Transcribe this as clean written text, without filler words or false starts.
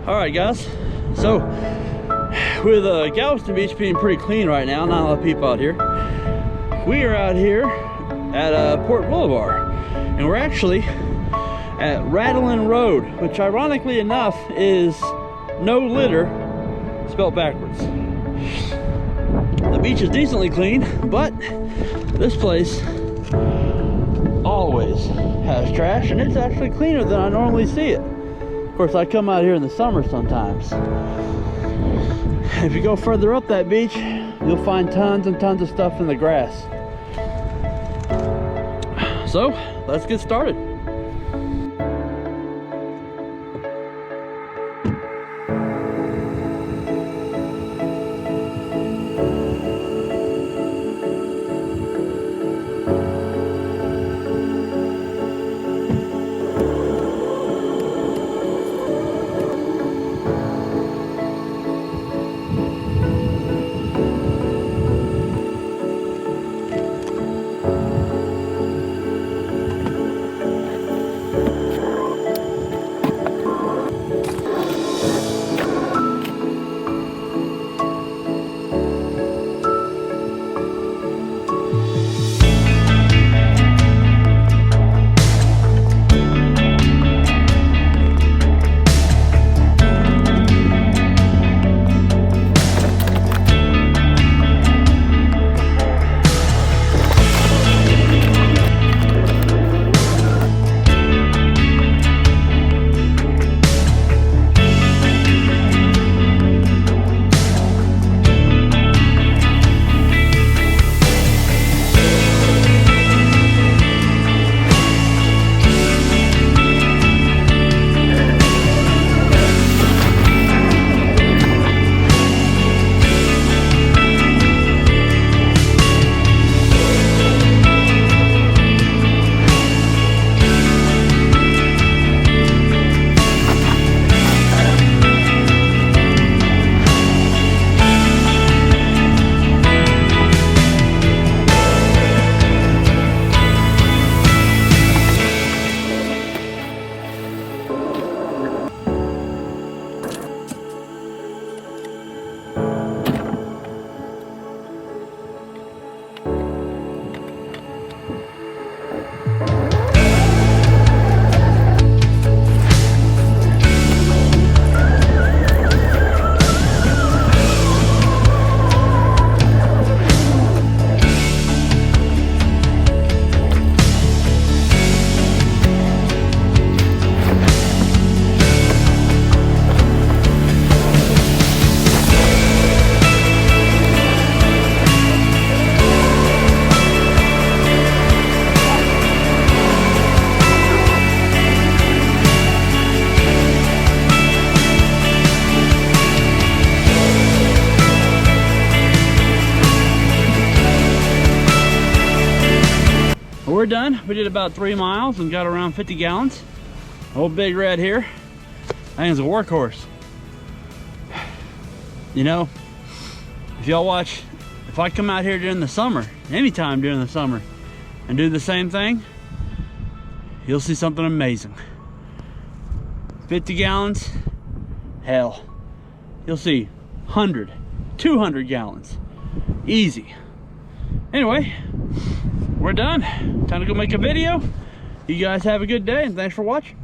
All right, guys. So with Galveston Beach being pretty clean right now, not a lot of people out here, we are out here at Port Bolivar, and we're actually at Rattling Road, which ironically enough is no litter spelled backwards. The beach is decently clean, but this place always has trash, and it's actually cleaner than I normally see it. Of course, I come out here in the summer sometimes. If you go further up that beach, you'll find tons and tons of stuff in the grass. So let's get started. We're done. We did about 3 miles and got around 50 gallons. Old Big Red here. That thing's a workhorse. You know, if y'all watch, if I come out here during the summer, anytime during the summer, and do the same thing, you'll see something amazing. 50 gallons, hell, you'll see 100, 200 gallons, easy. Anyway, we're done. Time to go make a video. You guys have a good day, and thanks for watching.